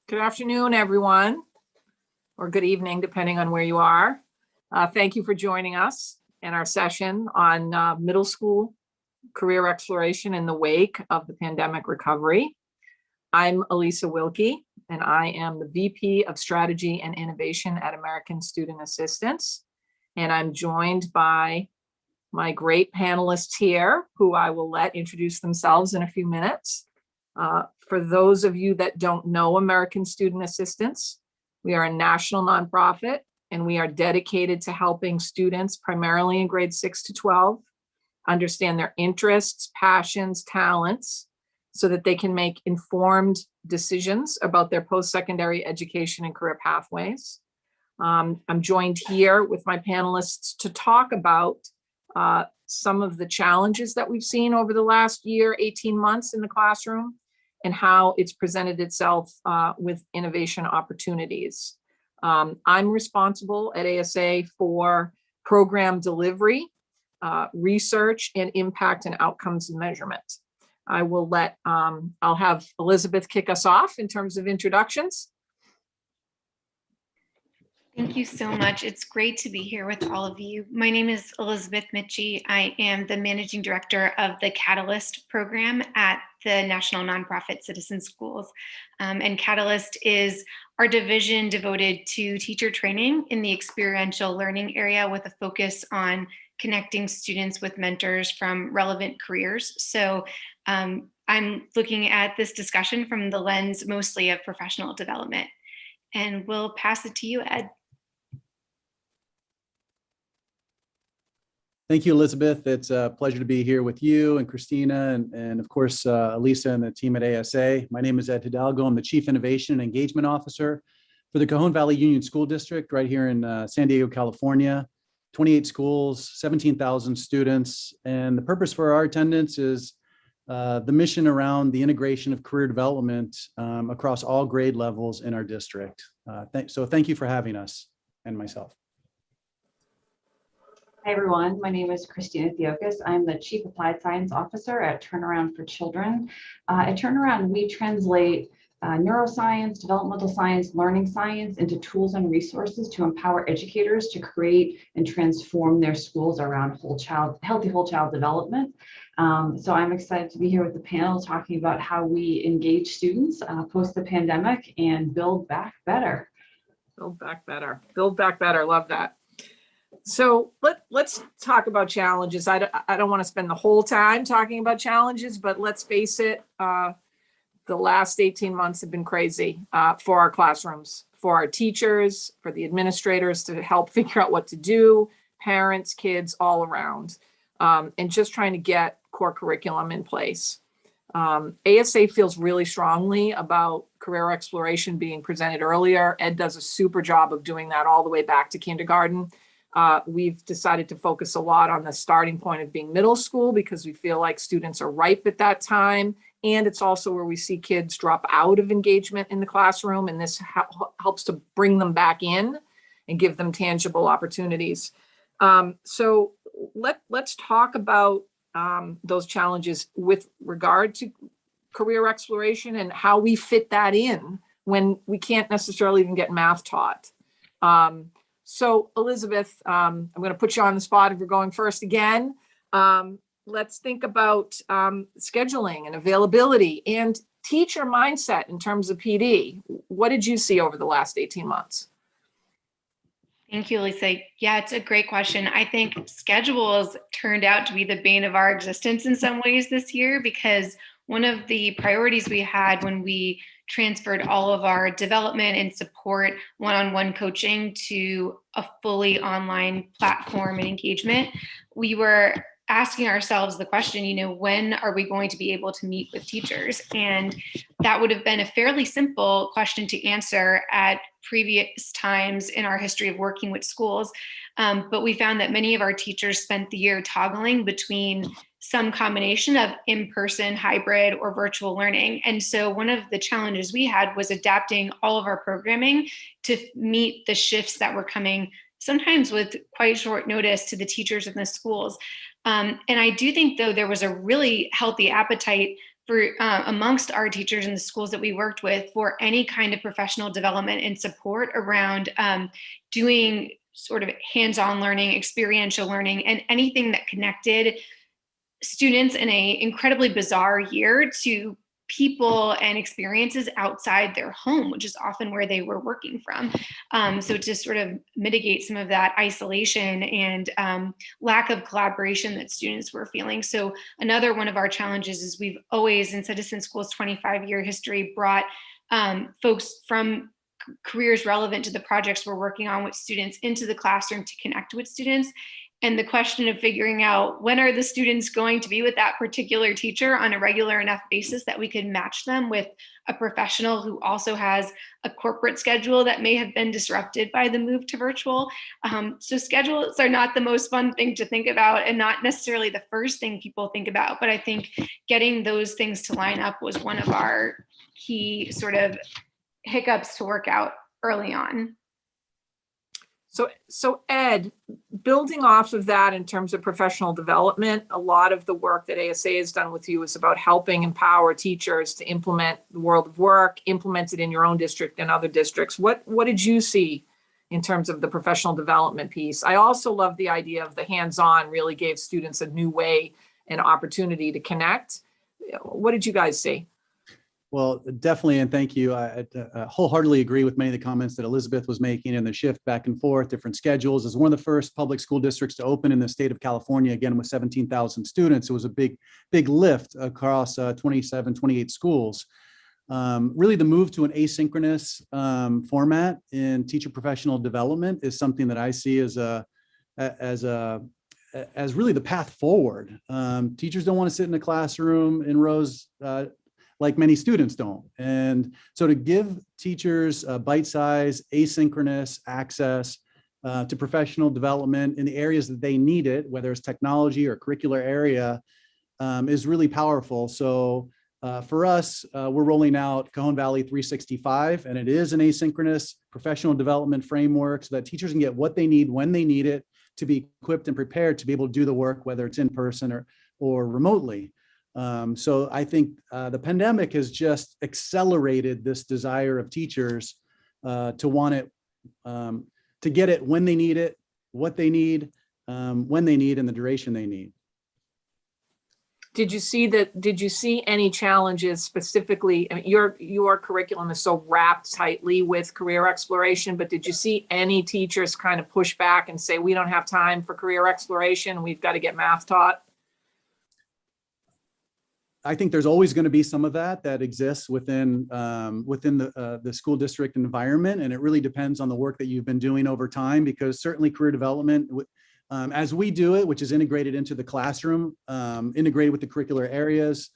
Good afternoon, everyone, or good evening, depending on where you are. Thank you for joining us in our session on middle school career exploration in the wake of the pandemic recovery. I'm Elisa Wilkie, and I am the VP of Strategy and Innovation at American Student Assistance. And I'm joined by my great panelists here, who I will let introduce themselves in a few minutes. For those of you that don't know American Student Assistance, we are a national nonprofit, and we are dedicated to helping students, primarily in grades 6 to 12, understand their interests, passions, talents, so that they can make informed decisions about their post-secondary education and career pathways. I'm joined here with my panelists to talk about some of the challenges that we've seen over the last year, 18 months in the classroom, and how it's presented itself with innovation opportunities. I'm responsible at ASA for program delivery, research, and impact and outcomes measurement. I will I'll have Elizabeth kick us off in terms of introductions. Thank you so much. It's great to be here with all of you. My name is Elizabeth Mitchie. I am the Managing Director of the Catalyst program at the National Nonprofit Citizen Schools. And Catalyst is our division devoted to teacher training in the experiential learning area with a focus on connecting students with mentors from relevant careers. So I'm looking at this discussion from the lens mostly of professional development. And we'll pass it to you, Ed. Thank you, Elizabeth. It's a pleasure to be here with you and Christina and of course, Elisa and the team at ASA. My name is Ed Hidalgo. I'm the Chief Innovation and Engagement Officer for the Cajon Valley Union School District right here in San Diego, California. 28 schools, 17,000 students. And the purpose for our attendance is the mission around the integration of career development across all grade levels in our district. So thank you for having us and myself. Hi, everyone. My name is Christina Theokas. I'm the Chief Applied Science Officer at Turnaround for Children. At Turnaround, we translate neuroscience, developmental science, learning science into tools and resources to empower educators to create and transform their schools around healthy whole child development. So I'm excited to be here with the panel talking about how we engage students post the pandemic and build back better. Build back better. Build back better. Love that. So let's talk about challenges. I don't want to spend the whole time talking about challenges, but let's face it, the last 18 months have been crazy for our classrooms, for our teachers, for the administrators to help figure out what to do, parents, kids, all around, and just trying to get core curriculum in place. ASA feels really strongly about career exploration being presented earlier. Ed does a super job of doing that all the way back to kindergarten. We've decided to focus a lot on the starting point of being middle school because we feel like students are ripe at that time. And it's also where we see kids drop out of engagement in the classroom. And this helps to bring them back in and give them tangible opportunities. So let's talk about those challenges with regard to career exploration and how we fit that in when we can't necessarily even get math taught. So Elizabeth, I'm going to put you on the spot if you're going first again. Let's think about scheduling and availability and teacher mindset in terms of PD. What did you see over the last 18 months? Thank you, Lisa. Yeah, it's a great question. I think schedules turned out to be the bane of our existence in some ways this year, because one of the priorities we had when we transferred all of our development and support one-on-one coaching to a fully online platform and engagement, we were asking ourselves the question, when are we going to be able to meet with teachers? And that would have been a fairly simple question to answer at previous times in our history of working with schools. But we found that many of our teachers spent the year toggling between some combination of in-person, hybrid, or virtual learning. And so one of the challenges we had was adapting all of our programming to meet the shifts that were coming, sometimes with quite short notice, to the teachers in the schools. And I do think, though, there was a really healthy appetite for amongst our teachers in the schools that we worked with for any kind of professional development and support around doing sort of hands-on learning, experiential learning, and anything that connected students in a incredibly bizarre year to people and experiences outside their home, which is often where they were working from. So to sort of mitigate some of that isolation and lack of collaboration that students were feeling. So another one of our challenges is we've always, in Citizen School's 25-year history, brought folks from careers relevant to the projects we're working on with students into the classroom to connect with students. And the question of figuring out when are the students going to be with that particular teacher on a regular enough basis that we could match them with a professional who also has a corporate schedule that may have been disrupted by the move to virtual. So schedules are not the most fun thing to think about and not necessarily the first thing people think about, but I think getting those things to line up was one of our key sort of hiccups to work out early on. So Ed, building off of that in terms of professional development, a lot of the work that ASA has done with you is about helping empower teachers to implement the world of work, implement it in your own district and other districts. What did you see in terms of the professional development piece? I also love the idea of the hands-on really gave students a new way and opportunity to connect. What did you guys see? Well, definitely, and thank you. I wholeheartedly agree with many of the comments that Elizabeth was making, and the shift back and forth, different schedules. As one of the first public school districts to open in the state of California, again with 17,000 students, it was a big lift across 27, 28 schools. Really, the move to an asynchronous format in teacher professional development is something that I see as really the path forward. Teachers don't want to sit in a classroom in rows like many students don't. And so to give teachers bite-sized, asynchronous access to professional development in the areas that they need it, whether it's technology or curricular area, is really powerful. So for us, we're rolling out Cajon Valley 365, and it is an asynchronous professional development framework so that teachers can get what they need when they need it to be equipped and prepared to be able to do the work, whether it's in person or remotely. So I think the pandemic has just accelerated this desire of teachers to want it, to get it when they need it, what they need, when they need, and the duration they need. Did you see any challenges specifically? I mean, your curriculum is so wrapped tightly with career exploration, but did you see any teachers kind of push back and say, we don't have time for career exploration, we've got to get math taught? I think there's always going to be some of that exists within the school district environment, and it really depends on the work that you've been doing over time, because certainly career development, as we do it, which is integrated into the classroom, integrated with the curricular areas,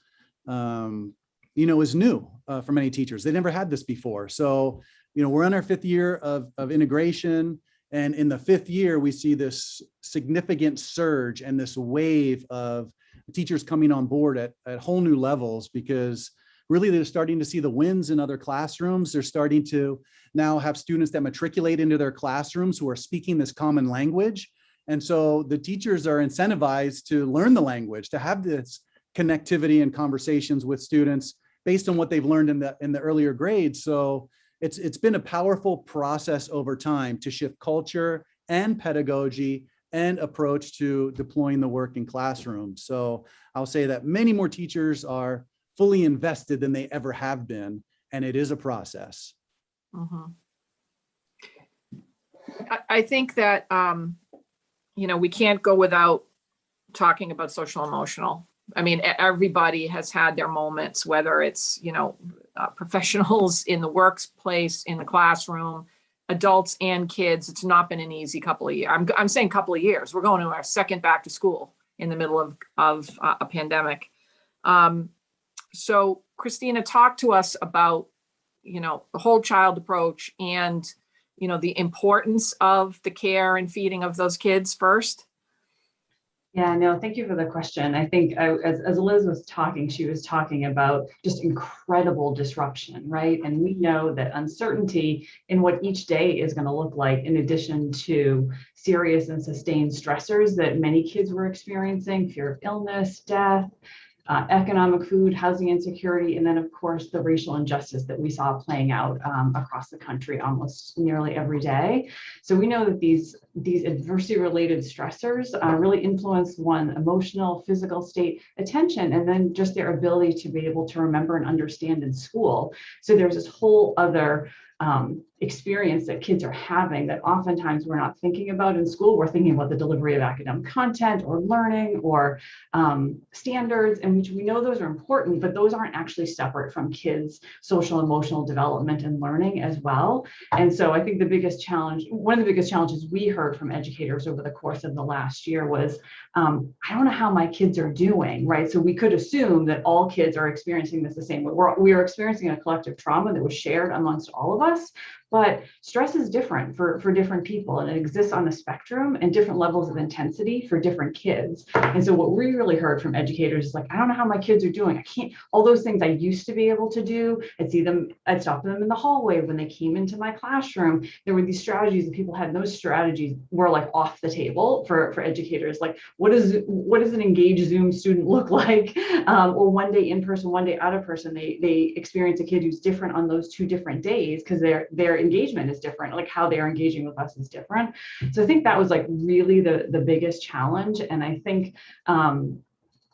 is new for many teachers. They never had this before. So, we're on our 5th year of integration, and in the 5th year, we see this significant surge and this wave of teachers coming on board at whole new levels, because really they're starting to see the wins in other classrooms. They're starting to now have students that matriculate into their classrooms who are speaking this common language. And so the teachers are incentivized to learn the language, to have this connectivity and conversations with students based on what they've learned in the earlier grades. So it's been a powerful process over time to shift culture and pedagogy and approach to deploying the work in classrooms. So I'll say that many more teachers are fully invested than they ever have been, and it is a process. Mm-hmm. I think that, we can't go without talking about social emotional. I mean, everybody has had their moments, whether it's, professionals in the workplace, in the classroom, adults and kids. It's not been an easy couple of years. I'm saying couple of years. We're going to our second back to school in the middle of a pandemic. So Christina, talk to us about, the whole child approach and, the importance of the care and feeding of those kids first. Yeah, no, thank you for the question. I think as Liz was talking, she was talking about just incredible disruption, right? And we know that uncertainty in what each day is going to look like, in addition to serious and sustained stressors that many kids were experiencing, fear of illness, death, economic, food, housing insecurity, and then of course the racial injustice that we saw playing out across the country almost nearly every day. So we know that these adversity related stressors really influence one emotional, physical state, attention, and then just their ability to be able to remember and understand in school. So there's this whole other experience that kids are having that oftentimes we're not thinking about in school. We're thinking about the delivery of academic content or learning or standards, and which we know those are important, but those aren't actually separate from kids' social emotional development and learning as well. And so I think the biggest challenge, one of the biggest challenges we heard from educators over the course of the last year was, I don't know how my kids are doing, right? So we could assume that all kids are experiencing this the same way. We are experiencing a collective trauma that was shared amongst all of us, but stress is different for different people, and it exists on the spectrum and different levels of intensity for different kids. And so what we really heard from educators is like, I don't know how my kids are doing. I can't, all those things I used to be able to do, I'd stop them in the hallway when they came into my classroom. There were these strategies that people had, and those strategies were like off the table for educators. Like, what does an engaged Zoom student look like? Or one day in person, one day out of person, they experience a kid who's different on those 2 different days because their engagement is different, like how they're engaging with us is different. So I think that was like really the biggest challenge. And I think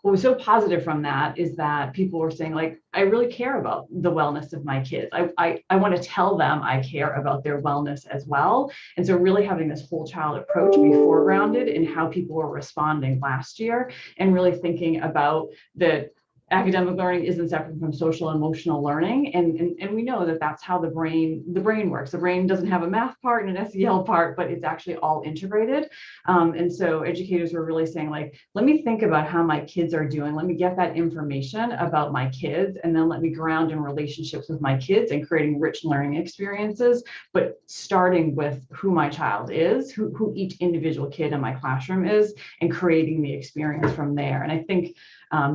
what was so positive from that is that people were saying, like, I really care about the wellness of my kids. I want to tell them I care about their wellness as well. And so really having this whole child approach be foregrounded in how people were responding last year, and really thinking about that academic learning isn't separate from social and emotional learning. And we know that that's how the brain works. The brain doesn't have a math part and an SEL part, but it's actually all integrated. And so educators were really saying, like, let me think about how my kids are doing. Let me get that information about my kids, and then let me ground in relationships with my kids and creating rich learning experiences, but starting with who my child is, who each individual kid in my classroom is, and creating the experience from there. And I think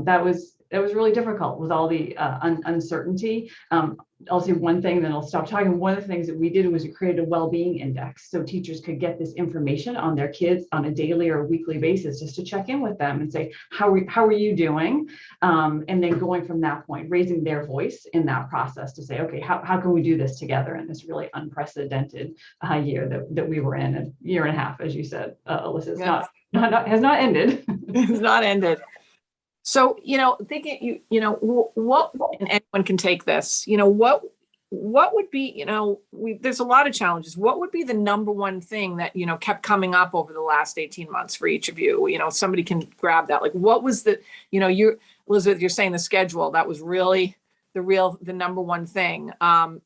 that was really difficult with all the uncertainty. I'll say one thing, then I'll stop talking. One of the things that we did was we created a well-being index so teachers could get this information on their kids on a daily or weekly basis, just to check in with them and say, how are you doing? And then going from that point, raising their voice in that process to say, okay, how can we do this together in this really unprecedented year that we were in, a year and a half, as you said, Alyssa. Yes. Has not ended. It's not ended. So, thinking, what, and anyone can take this, what would be, there's a lot of challenges. What would be the number one thing that, kept coming up over the last 18 months for each of you? Somebody can grab that. Like, what was Elizabeth, you're saying the schedule, that was really the number one thing.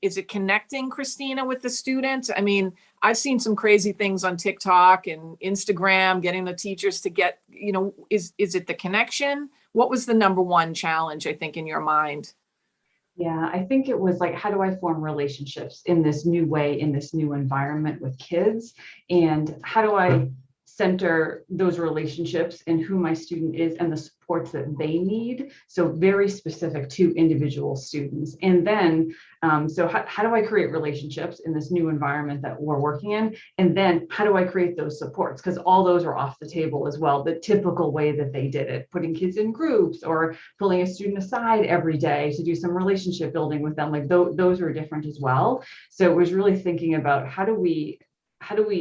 Is it connecting, Christina, with the students? I mean, I've seen some crazy things on TikTok and Instagram, getting the teachers to get, is it the connection? What was the number one challenge, I think, in your mind? Yeah, I think it was like, how do I form relationships in this new way, in this new environment with kids? And how do I center those relationships in who my student is and the supports that they need? So very specific to individual students. And then, so how do I create relationships in this new environment that we're working in? And then how do I create those supports? Because all those are off the table as well. The typical way that they did it, putting kids in groups or pulling a student aside every day to do some relationship building with them, like those are different as well. So it was really thinking about how do we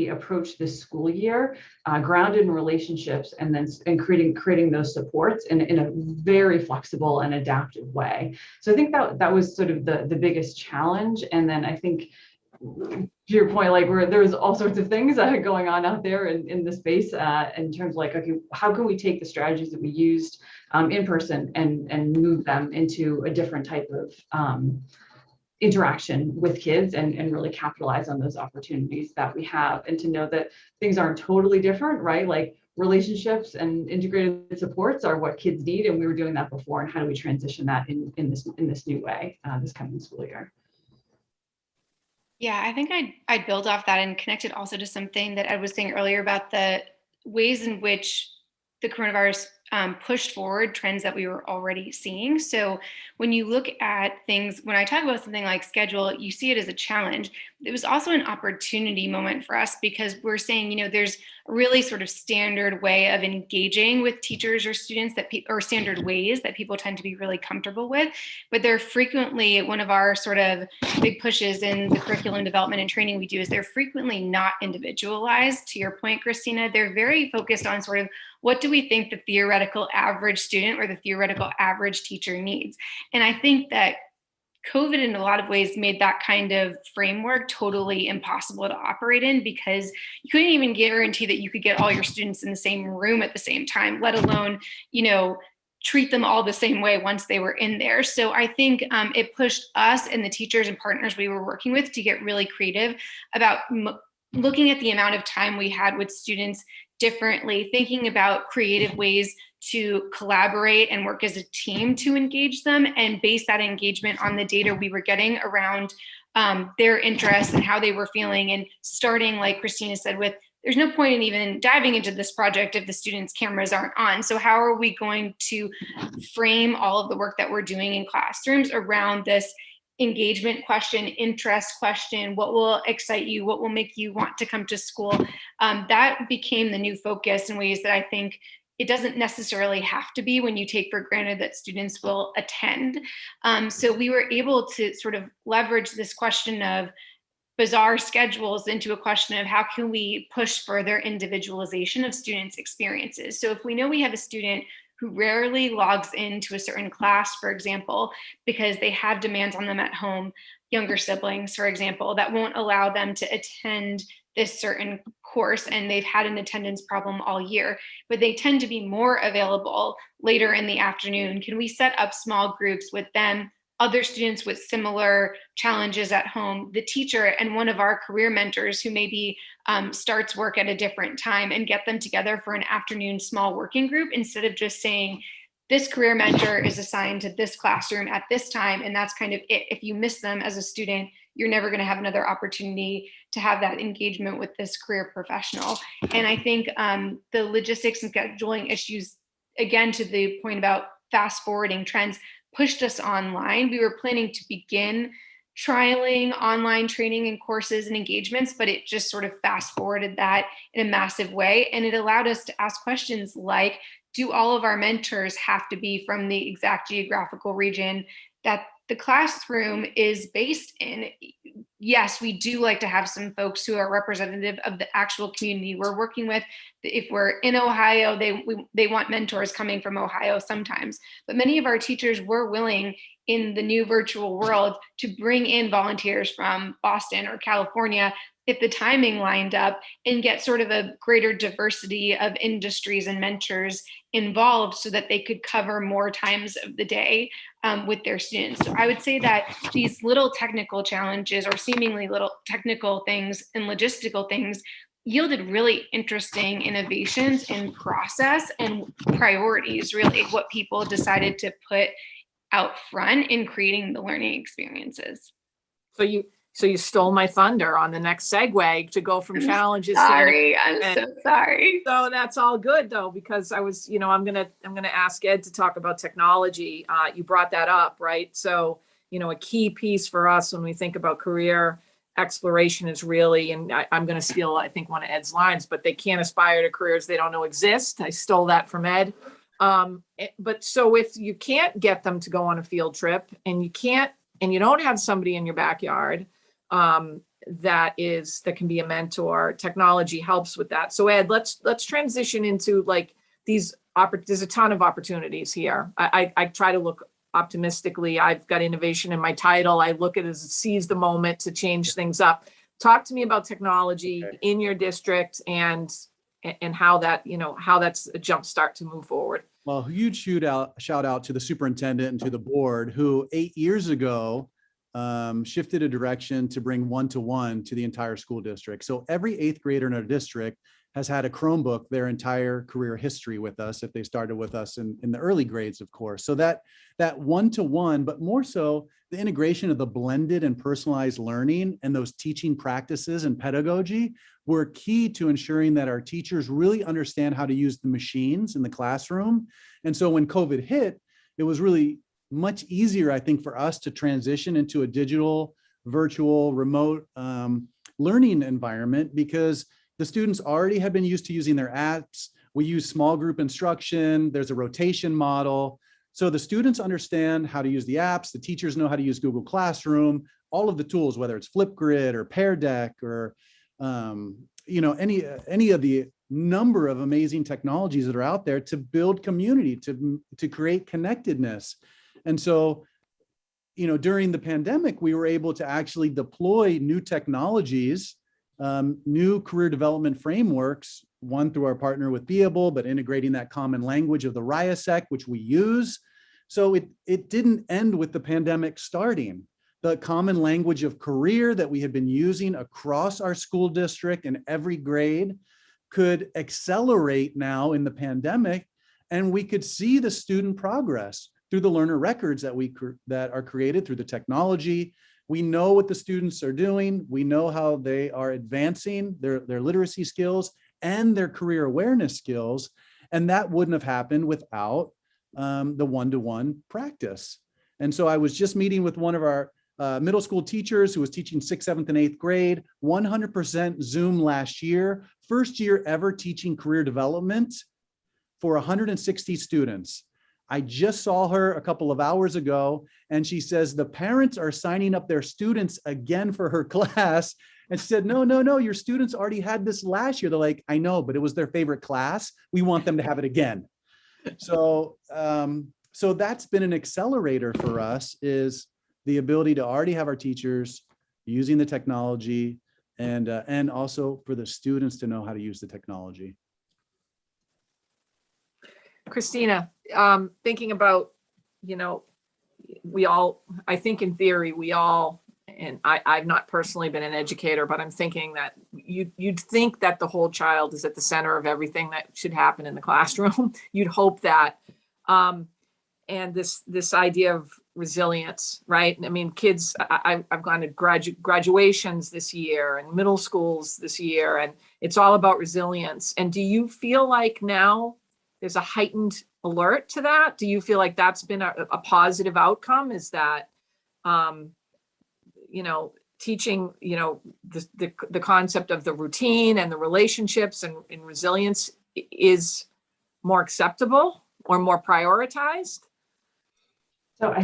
approach this school year grounded in relationships, and then creating those supports in a very flexible and adaptive way. So I think that was sort of the biggest challenge. And then I think, to your point, like there's all sorts of things going on out there in the space in terms of like, okay, how can we take the strategies that we used in person and move them into a different type of interaction with kids and really capitalize on those opportunities that we have, and to know that things aren't totally different, right? Like relationships and integrated supports are what kids need, and we were doing that before, and how do we transition that in this new way this coming school year? Yeah, I think I'd build off that and connect it also to something that I was saying earlier about the ways in which the coronavirus pushed forward trends that we were already seeing. So when you look at things, when I talk about something like schedule, you see it as a challenge. It was also an opportunity moment for us because we're saying, you know, there's a really sort of standard way of engaging with teachers or students or standard ways that people tend to be really comfortable with, but they're frequently, one of our sort of big pushes in the curriculum development and training we do is they're frequently not individualized. To your point, Christina, they're very focused on sort of what do we think the theoretical average student or the theoretical average teacher needs? And I think that COVID in a lot of ways made that kind of framework totally impossible to operate in because you couldn't even guarantee that you could get all your students in the same room at the same time, let alone, you know, treat them all the same way once they were in there. So I think it pushed us and the teachers and partners we were working with to get really creative about looking at the amount of time we had with students differently, thinking about creative ways to collaborate and work as a team to engage them and base that engagement on the data we were getting around their interests and how they were feeling. And starting, like Christina said, with there's no point in even diving into this project if the students' cameras aren't on. So how are we going to frame all of the work that we're doing in classrooms around this engagement question, interest question, what will excite you, what will make you want to come to school? That became the new focus in ways that I think it doesn't necessarily have to be when you take for granted that students will attend. So we were able to sort of leverage this question of bizarre schedules into a question of how can we push further individualization of students' experiences. So if we know we have a student who rarely logs into a certain class, for example, because they have demands on them at home, younger siblings, for example, that won't allow them to attend this certain course and they've had an attendance problem all year, but they tend to be more available later in the afternoon. Can we set up small groups with them, other students with similar challenges at home, the teacher and one of our career mentors who maybe starts work at a different time and get them together for an afternoon small working group instead of just saying, this career mentor is assigned to this classroom at this time, and that's kind of it. If you miss them as a student, you're never going to have another opportunity to have that engagement with this career professional. And I think the logistics and scheduling issues, again, to the point about fast forwarding trends, pushed us online. We were planning to begin trialing online training and courses and engagements, but it just sort of fast forwarded that in a massive way. And it allowed us to ask questions like, do all of our mentors have to be from the exact geographical region that the classroom is based in? Yes, we do like to have some folks who are representative of the actual community we're working with. If we're in Ohio, they want mentors coming from Ohio sometimes. But many of our teachers were willing in the new virtual world to bring in volunteers from Boston or California if the timing lined up and get sort of a greater diversity of industries and mentors involved so that they could cover more times of the day with their students. So I would say that these little technical challenges or seemingly little technical things and logistical things yielded really interesting innovations in process and priorities, really what people decided to put out front in creating the learning experiences. So you stole my thunder on the next segue to go from challenges Sorry, I'm so sorry. So that's all good though, because I was, I'm gonna ask Ed to talk about technology. You brought that up, right? So, a key piece for us when we think about career exploration is really, and I'm gonna steal, I think, one of Ed's lines, but they can't aspire to careers they don't know exist. I stole that from Ed. But so if you can't get them to go on a field trip and you don't have somebody in your backyard, that can be a mentor, technology helps with that. So Ed, let's transition into like there's a ton of opportunities here. I try to look optimistically. I've got innovation in my title. I look at it as seize the moment to change things up. Talk to me about technology in your district and how that's a jump start to move forward. Well, huge shout out to the superintendent and to the board who 8 years ago shifted a direction to bring one-to-one to the entire school district. So every eighth grader in our district has had a Chromebook their entire career history with us, if they started with us in the early grades, of course. So that one-to-one, but more so the integration of the blended and personalized learning and those teaching practices and pedagogy were key to ensuring that our teachers really understand how to use the machines in the classroom. And so when COVID hit, it was really much easier, I think, for us to transition into a digital, virtual, remote learning environment, because the students already had been used to using their apps. We use small group instruction. There's a rotation model. So the students understand how to use the apps. The teachers know how to use Google Classroom, all of the tools, whether it's Flipgrid or Pear Deck or any of the number of amazing technologies that are out there to build community, to create connectedness. And so, during the pandemic, we were able to actually deploy new technologies, new career development frameworks, one through our partner with Beable, but integrating that common language of the RIASEC, which we use. So it didn't end with the pandemic starting. The common language of career that we had been using across our school district in every grade could accelerate now in the pandemic, and we could see the student progress through the learner records that are created through the technology. We know what the students are doing. We know how they are advancing their literacy skills and their career awareness skills. And that wouldn't have happened without the one-to-one practice. And so I was just meeting with one of our middle school teachers who was teaching 6th, 7th, and 8th grade, 100% Zoom last year, first year ever teaching career development for 160 students. I just saw her a couple of hours ago, and she says the parents are signing up their students again for her class. And she said, no, your students already had this last year. They're like, I know, but it was their favorite class. We want them to have it again. So that's been an accelerator for us, is the ability to already have our teachers using the technology, and also for the students to know how to use the technology. Christina, thinking about, I think in theory, we all, and I've not personally been an educator, but I'm thinking that you'd think that the whole child is at the center of everything that should happen in the classroom. You'd hope that. And this idea of resilience, right? I mean, kids, I've gone to graduations this year and middle schools this year, and it's all about resilience. And do you feel like now there's a heightened alert to that? Do you feel like that's been a positive outcome? Is that, teaching, the concept of the routine and the relationships and resilience is more acceptable or more prioritized? So I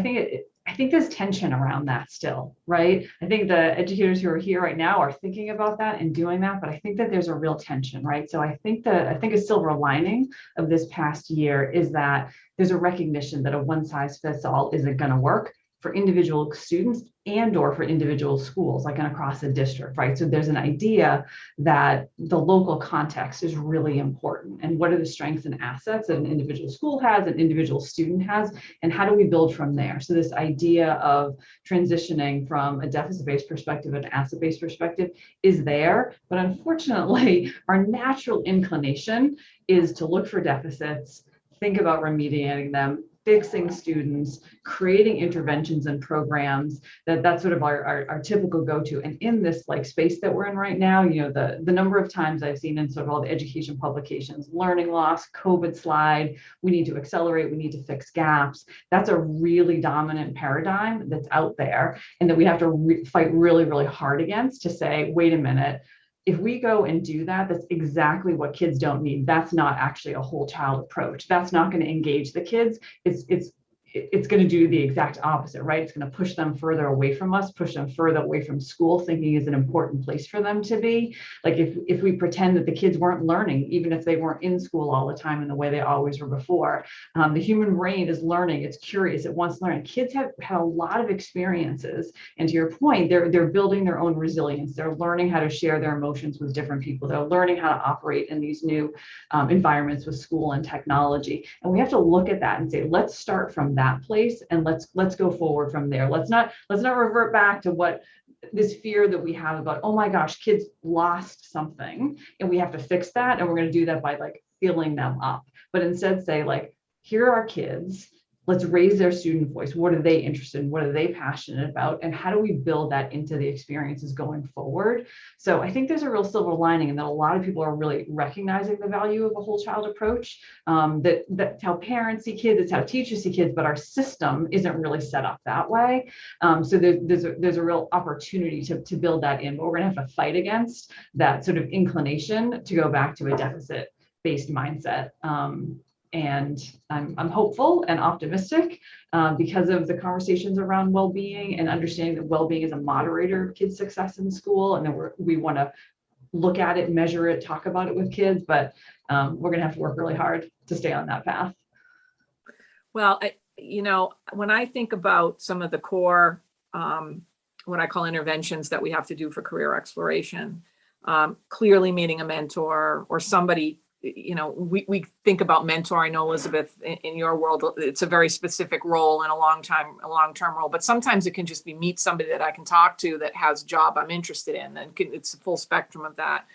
think there's tension around that still, right? I think the educators who are here right now are thinking about that and doing that, but I think that there's a real tension, right? So I think a silver lining of this past year is that there's a recognition that a one size fits all isn't going to work for individual students and or for individual schools, like across a district, right? So there's an idea that the local context is really important, and what are the strengths and assets that an individual school has, an individual student has, and how do we build from there? So this idea of transitioning from a deficit-based perspective and asset-based perspective is there, but unfortunately, our natural inclination is to look for deficits, think about remediating them, fixing students, creating interventions and programs. That's sort of our typical go-to. And in this space that we're in right now, the number of times I've seen in sort of all the education publications, learning loss, COVID slide, we need to accelerate, we need to fix gaps. That's a really dominant paradigm that's out there, and that we have to fight really, really hard against, to say, wait a minute, if we go and do that, that's exactly what kids don't need. That's not actually a whole child approach. That's not going to engage the kids. It's going to do the exact opposite, right? It's going to push them further away from us, push them further away from school, thinking is an important place for them to be. Like if we pretend that the kids weren't learning, even if they weren't in school all the time in the way they always were before, the human brain is learning, it's curious, it wants to learn. Kids have had a lot of experiences. And to your point, they're building their own resilience. They're learning how to share their emotions with different people. They're learning how to operate in these new environments with school and technology. And we have to look at that and say, let's start from that. that place, and let's go forward from there. Let's not revert back to what this fear that we have about, oh my gosh, kids lost something and we have to fix that, and we're going to do that by like filling them up. But instead say like, here are kids, let's raise their student voice. What are they interested in? What are they passionate about? And how do we build that into the experiences going forward? So I think there's a real silver lining, and that a lot of people are really recognizing the value of a whole child approach. That's how parents see kids, it's how teachers see kids, but our system isn't really set up that way. So there's a real opportunity to build that in, but we're gonna have to fight against that sort of inclination to go back to a deficit-based mindset. And I'm hopeful and optimistic because of the conversations around well-being and understanding that well-being is a moderator of kids' success in school, and that we want to look at it, measure it, talk about it with kids, but we're going to have to work really hard to stay on that path. Well, when I think about some of the core, what I call interventions that we have to do for career exploration, clearly meeting a mentor or somebody. We think about mentor. I know, Elizabeth, in your world, it's a very specific role and a long-term role, but sometimes it can just be meet somebody that I can talk to that has a job I'm interested in, and it's a full spectrum of that.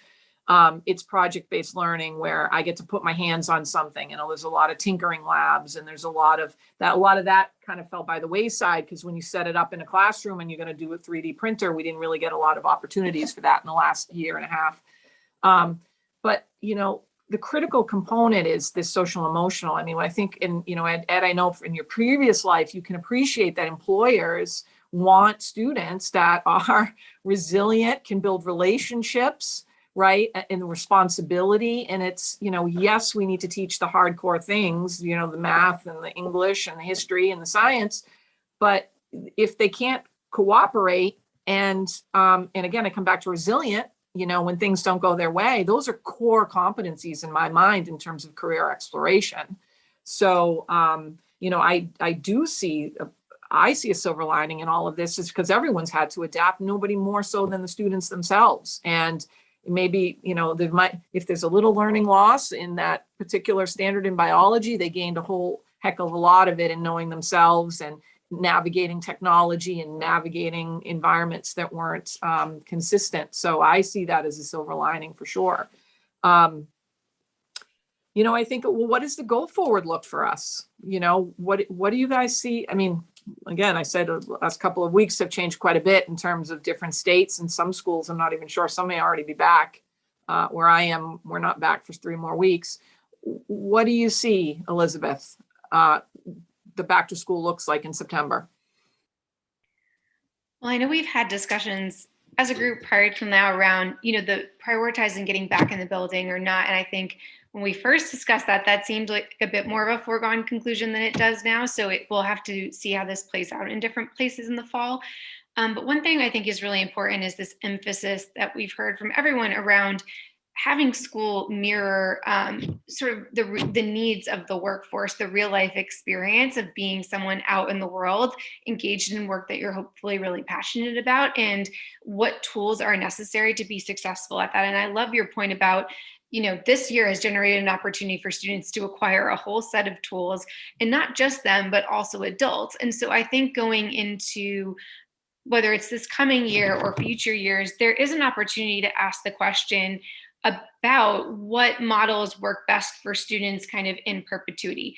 It's project-based learning where I get to put my hands on something, and there's a lot of tinkering labs, and there's a lot of that kind of fell by the wayside, because when you set it up in a classroom and you're going to do a 3D printer, we didn't really get a lot of opportunities for that in the last year and a half. But the critical component is this social emotional. I mean, I think Ed, I know in your previous life, you can appreciate that employers want students that are resilient, can build relationships, right? And the responsibility. And it's, yes, we need to teach the hardcore things, the math and the English and the history and the science, but if they can't cooperate and again, I come back to resilient, when things don't go their way, those are core competencies in my mind in terms of career exploration. So, I see a silver lining in all of this, is because everyone's had to adapt, nobody more so than the students themselves. And maybe, if there's a little learning loss in that particular standard in biology, they gained a whole heck of a lot of it in knowing themselves and navigating technology and navigating environments that weren't consistent. So I see that as a silver lining for sure. I think, well, what does the go forward look for us? What do you guys see? I mean, again, I said the last couple of weeks have changed quite a bit in terms of different states, and some schools, I'm not even sure, some may already be back. Where I am, we're not back for 3 more weeks. What do you see, Elizabeth? The back to school looks like in September? Well, I know we've had discussions as a group prior to now around, the prioritizing getting back in the building or not. And I think when we first discussed that seemed like a bit more of a foregone conclusion than it does now. So we'll have to see how this plays out in different places in the fall. But one thing I think is really important is this emphasis that we've heard from everyone around having school mirror sort of the needs of the workforce, the real life experience of being someone out in the world, engaged in work that you're hopefully really passionate about, and what tools are necessary to be successful at that. And I love your point about, this year has generated an opportunity for students to acquire a whole set of tools, and not just them, but also adults. And so I think going into whether it's this coming year or future years, there is an opportunity to ask the question about what models work best for students kind of in perpetuity.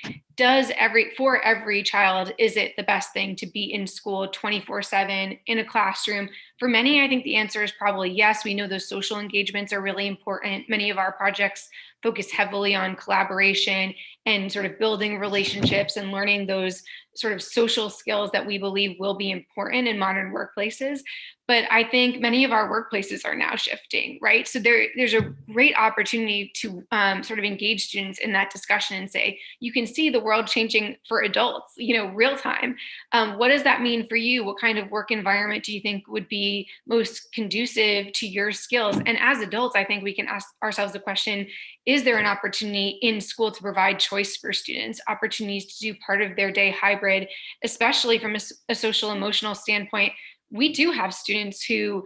For every child, is it the best thing to be in school 24/7 in a classroom? For many, I think the answer is probably yes. We know those social engagements are really important. Many of our projects focus heavily on collaboration and sort of building relationships and learning those sort of social skills that we believe will be important in modern workplaces. But I think many of our workplaces are now shifting, right? So there's a great opportunity to sort of engage students in that discussion and say, you can see the world changing for adults, real time. What does that mean for you? What kind of work environment do you think would be most conducive to your skills? And as adults, I think we can ask ourselves the question, is there an opportunity in school to provide choice for students, opportunities to do part of their day hybrid, especially from a social emotional standpoint? We do have students who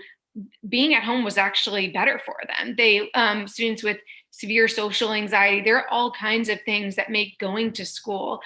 being at home was actually better for them. Students with severe social anxiety, there are all kinds of things that make going to school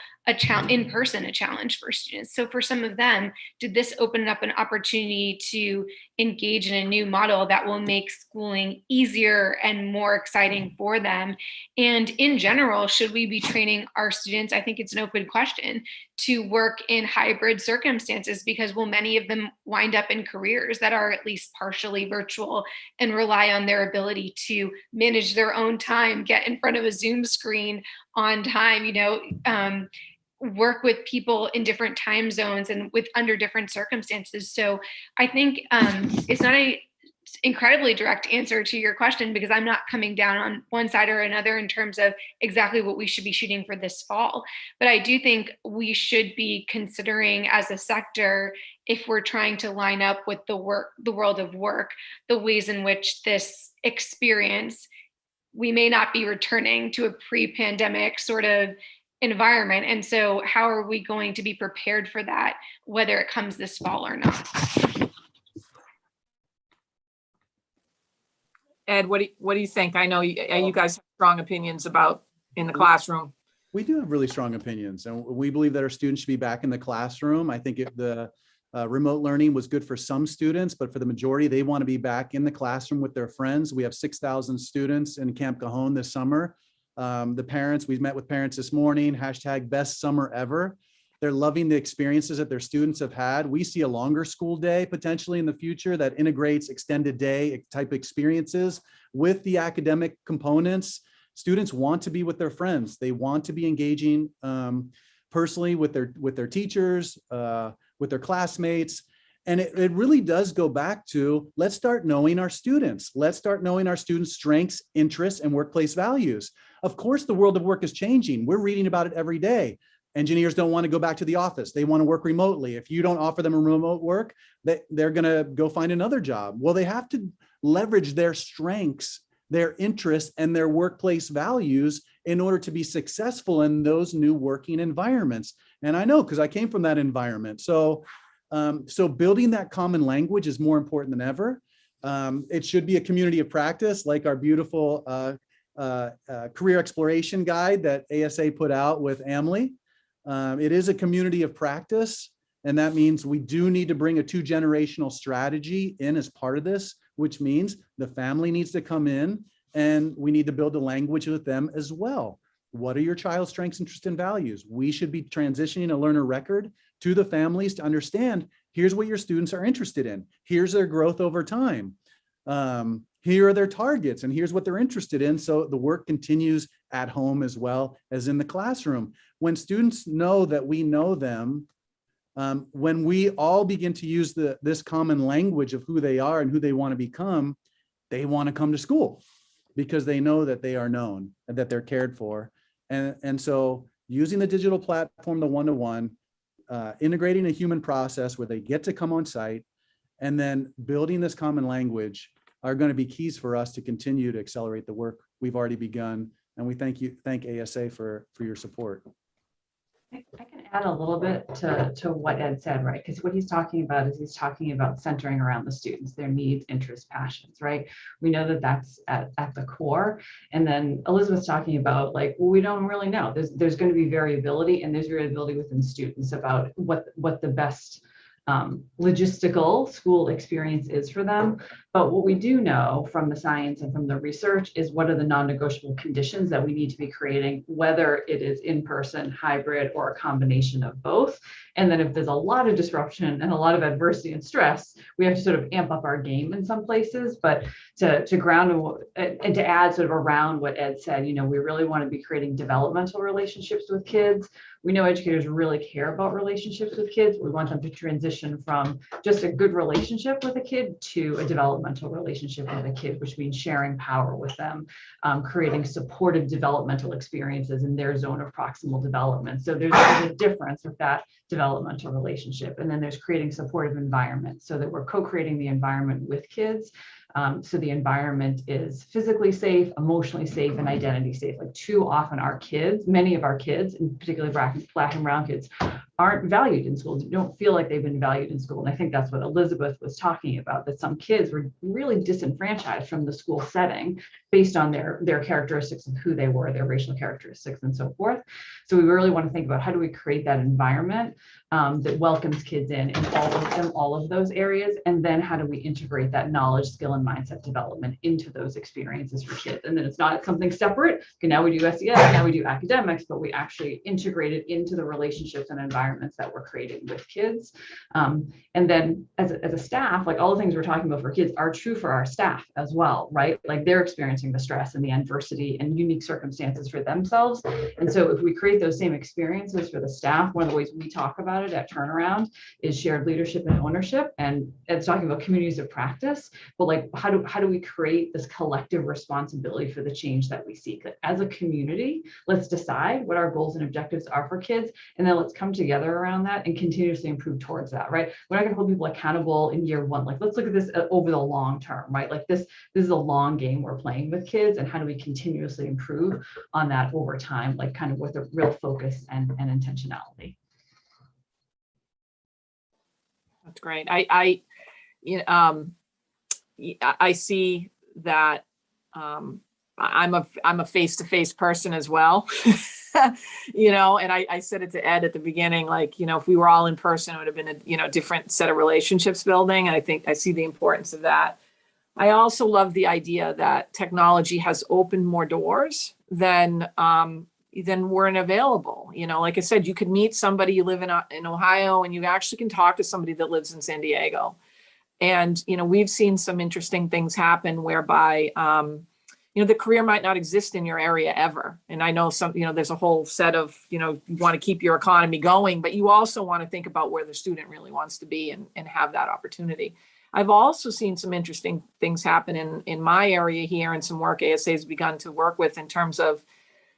in person a challenge for students. So for some of them, did this open up an opportunity to engage in a new model that will make schooling easier and more exciting for them? And in general, should we be training our students? I think it's an open question, to work in hybrid circumstances, because will many of them wind up in careers that are at least partially virtual and rely on their ability to manage their own time, get in front of a Zoom screen on time, work with people in different time zones and under different circumstances. So I think it's not a incredibly direct answer to your question, because I'm not coming down on one side or another in terms of exactly what we should be shooting for this fall. But I do think we should be considering as a sector, if we're trying to line up with the world of work, the ways in which this experience, we may not be returning to a pre-pandemic sort of environment. And so how are we going to be prepared for that, whether it comes this fall or not? Ed, what do you think? I know you guys have strong opinions about in the classroom. We do have really strong opinions, and we believe that our students should be back in the classroom. I think the remote learning was good for some students, but for the majority, they want to be back in the classroom with their friends. We have 6,000 students in Camp Cajon this summer. The parents, we've met with parents this morning, #best summer ever. They're loving the experiences that their students have had. We see a longer school day potentially in the future that integrates extended day type experiences with the academic components. Students want to be with their friends. They want to be engaging personally with their teachers, with their classmates. And it really does go back to, let's start knowing our students. Let's start knowing our students' strengths, interests, and workplace values. Of course, the world of work is changing. We're reading about it every day. Engineers don't want to go back to the office. They want to work remotely. If you don't offer them a remote work, they're going to go find another job. Well, they have to leverage their strengths, their interests, and their workplace values in order to be successful in those new working environments. And I know, because I came from that environment. So building that common language is more important than ever. It should be a community of practice, like our beautiful career exploration guide that ASA put out with Emily. It is a community of practice, and that means we do need to bring a 2-generational strategy in as part of this, which means the family needs to come in and we need to build a language with them as well. What are your child's strengths, interests, and values? We should be transitioning a learner record to the families to understand, here's what your students are interested in. Here's their growth over time. Here are their targets, and here's what they're interested in. So the work continues at home as well as in the classroom. When students know that we know them, when we all begin to use this common language of who they are and who they want to become, they want to come to school because they know that they are known and that they're cared for. And so using the digital platform, the one-to-one, integrating a human process where they get to come on site, and then building this common language are going to be keys for us to continue to accelerate the work we've already begun. And we thank ASA for your support. I can add a little bit to what Ed said, right? Because what he's talking about is he's talking about centering around the students, their needs, interests, passions, right? We know that that's at the core. And then Elizabeth's talking about, like, well, we don't really know. There's going to be variability, and there's variability within students about what the best logistical school experience is for them. But what we do know from the science and from the research is what are the non-negotiable conditions that we need to be creating, whether it is in-person, hybrid, or a combination of both. And then if there's a lot of disruption and a lot of adversity and stress, we have to sort of amp up our game in some places. But to ground and to add sort of around what Ed said, we really want to be creating developmental relationships with kids. We know educators really care about relationships with kids. We want them to transition from just a good relationship with a kid to a developmental relationship with a kid, which means sharing power with them, creating supportive developmental experiences in their zone of proximal development. So there's a difference with that developmental relationship. And then there's creating supportive environments so that we're co-creating the environment with kids. So the environment is physically safe, emotionally safe, and identity safe. Like, too often many of our kids, and particularly Black and brown kids, aren't valued in schools. You don't feel like they've been valued valued in school. And I think that's what Elizabeth was talking about, that some kids were really disenfranchised from the school setting based on their characteristics of who they were, their racial characteristics and so forth. So we really want to think about how do we create that environment that welcomes kids in all of those areas, and then how do we integrate that knowledge, skill, and mindset development into those experiences for kids. And then it's not something separate. Okay, now we do SES, now we do academics, but we actually integrate it into the relationships and environments that we're creating with kids. And then as a staff, like all the things we're talking about for kids are true for our staff as well, right? Like they're experiencing the stress and the adversity and unique circumstances for themselves. And so if we create those same experiences for the staff, one of the ways we talk about it at Turnaround is shared leadership and ownership. And it's talking about communities of practice, but like how do we create this collective responsibility for the change that we seek? Like, as a community, let's decide what our goals and objectives are for kids, and then let's come together around that and continuously improve towards that, right? We're not going to hold people accountable in year one. Like, let's look at this over the long term, right? Like this is a long game we're playing with kids, and how do we continuously improve on that over time, like kind of with a real focus and intentionality. That's great. I see that. I'm a face-to-face person as well, and I said it to Ed at the beginning, like, if we were all in person, it would have been a different set of relationships building. And I think I see the importance of that. I also love the idea that technology has opened more doors than weren't available. Like I said, you could meet somebody, you live in Ohio, and you actually can talk to somebody that lives in San Diego. And, we've seen some interesting things happen whereby, the career might not exist in your area ever. And I know there's a whole set of, you want to keep your economy going, but you also want to think about where the student really wants to be and have that opportunity. I've also seen some interesting things happen in my area here, and some work ASA has begun to work with in terms of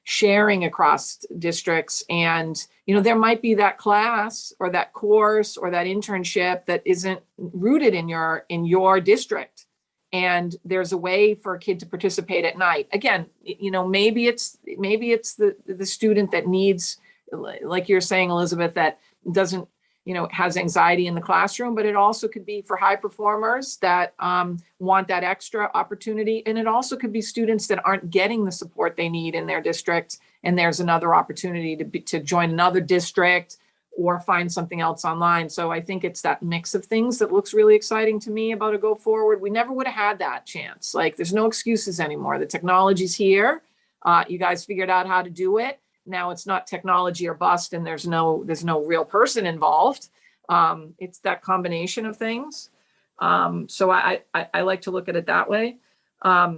sharing across districts. And, there might be that class or that course or that internship that isn't rooted in your district. And there's a way for a kid to participate at night. Again, maybe it's the student that needs, like you're saying, Elizabeth, that doesn't, has anxiety in the classroom, but it also could be for high performers that want that extra opportunity. And it also could be students that aren't getting the support they need in their district. And there's another opportunity to join another district or find something else online. So I think it's that mix of things that looks really exciting to me about a go forward. We never would have had that chance. Like, there's no excuses anymore. The technology's here. You guys figured out how to do it. Now it's not technology or bust, and there's no real person involved. It's that combination of things. So I like to look at it that way. I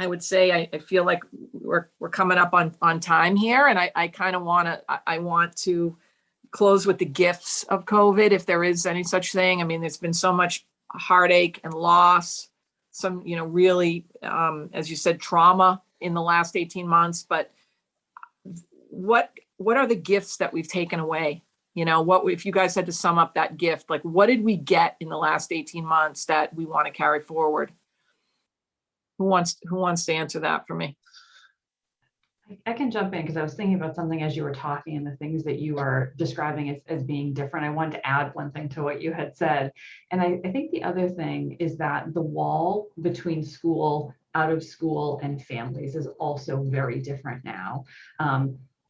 would say I feel like we're coming up on time here, and I kind of want to close with the gifts of COVID, if there is any such thing. I mean, there's been so much heartache and loss, some, really, as you said, trauma in the last 18 months. But what are the gifts that we've taken away? What if you guys had to sum up that gift? Like, what did we get in the last 18 months that we want to carry forward? Who wants to answer that for me? I can jump in because I was thinking about something as you were talking, and the things that you are describing as being different. I wanted to add one thing to what you had said. And I think the other thing is that the wall between school, out of school, and families is also very different now.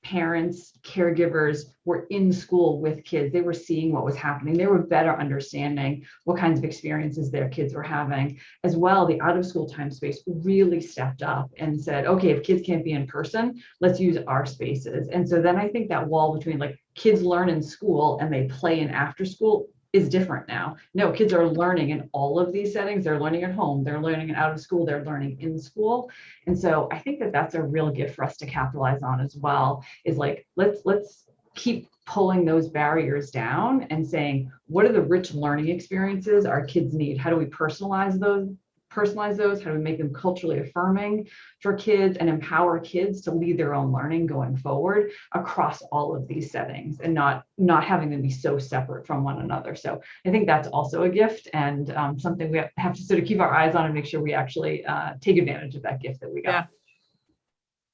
Parents, caregivers were in school with kids. They were seeing what was happening. They were better understanding what kinds of experiences their kids were having. As well, the out of school time space really stepped up and said, okay, if kids can't be in person, let's use our spaces. And so then I think that wall between like kids learn in school and they play in after school is different now. No, kids are learning in all of these settings. They're learning at home, they're learning out of school, they're learning in school. And so I think that that's a real gift for us to capitalize on as well, is like, let's keep pulling those barriers down and saying, what are the rich learning experiences our kids need? How do we personalize those? How do we make them culturally affirming for kids and empower kids to lead their own learning going forward across all of these settings, and not having them be so separate from one another? So I think that's also a gift, and something we have to sort of keep our eyes on and make sure we actually take advantage of that gift that we got.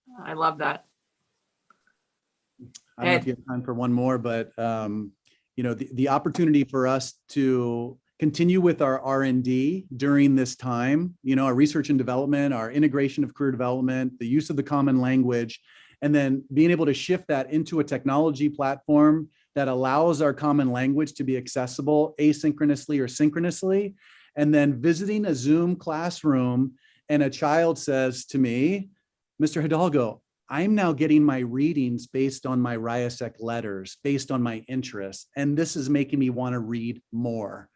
Yeah, I love that. I don't know if you have time for one more, but the opportunity for us to continue with our R&D during this time, our research and development, our integration of career development, the use of the common language, and then being able to shift that into a technology platform that allows our common language to be accessible asynchronously or synchronously. And then visiting a Zoom classroom and a child says to me, Mr. Hidalgo, I'm now getting my readings based on my RIASEC letters, based on my interests, and this is making me want to read more.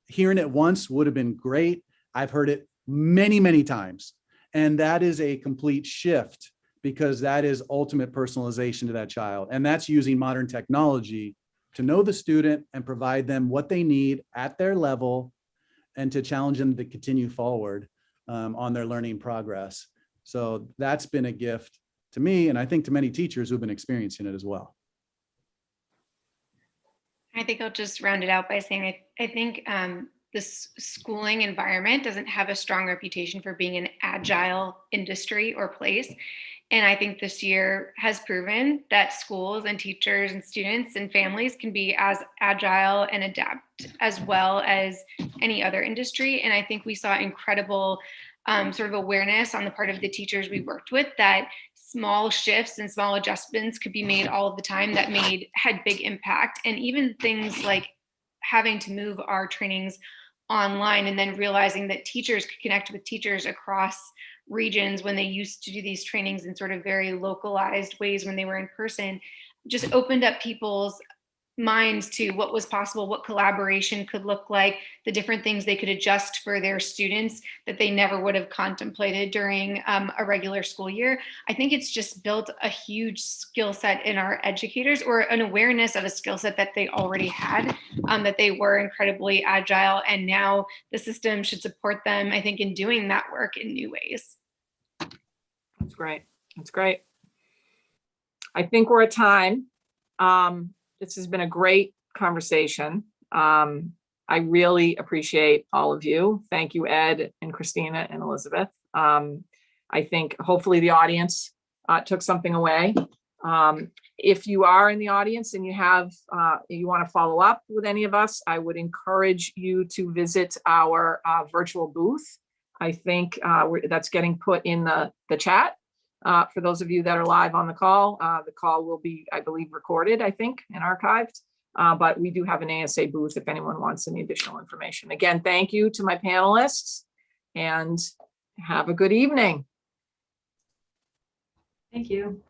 Hearing it once would have been great. I've heard it many, many times. And that is a complete shift, because that is ultimate personalization to that child. And that's using modern technology to know the student and provide them what they need at their level and to challenge them to continue forward on their learning progress. So that's been a gift to me, and I think to many teachers who've been experiencing it as well. I think I'll just round it out by saying I think this schooling environment doesn't have a strong reputation for being an agile industry or place. And I think this year has proven that schools and teachers and students and families can be as agile and adapt as well as any other industry. And I think we saw incredible sort of awareness on the part of the teachers we worked with that small shifts and small adjustments could be made all of the time that had big impact. And even things like having to move our trainings online and then realizing that teachers could connect with teachers across regions when they used to do these trainings in sort of very localized ways when they were in person, just opened up people's minds to what was possible, what collaboration could look like, the different things they could adjust for their students that they never would have contemplated during a regular school year. I think it's just built a huge skill set in our educators, or an awareness of a skill set that they already had, that they were incredibly agile. And now the system should support them, I think, in doing that work in new ways. That's great. That's great. I think we're at time. This has been a great conversation. I really appreciate all of you. Thank you, Ed and Christina and Elizabeth. I think hopefully the audience took something away. If you are in the audience and you want to follow up with any of us, I would encourage you to visit our virtual booth. I think that's getting put in the chat. For those of you that are live on the call will be, I believe, recorded, I think, and archived. But we do have an ASA booth if anyone wants any additional information. Again, thank you to my panelists and have a good evening. Thank you.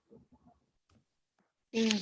Thanks.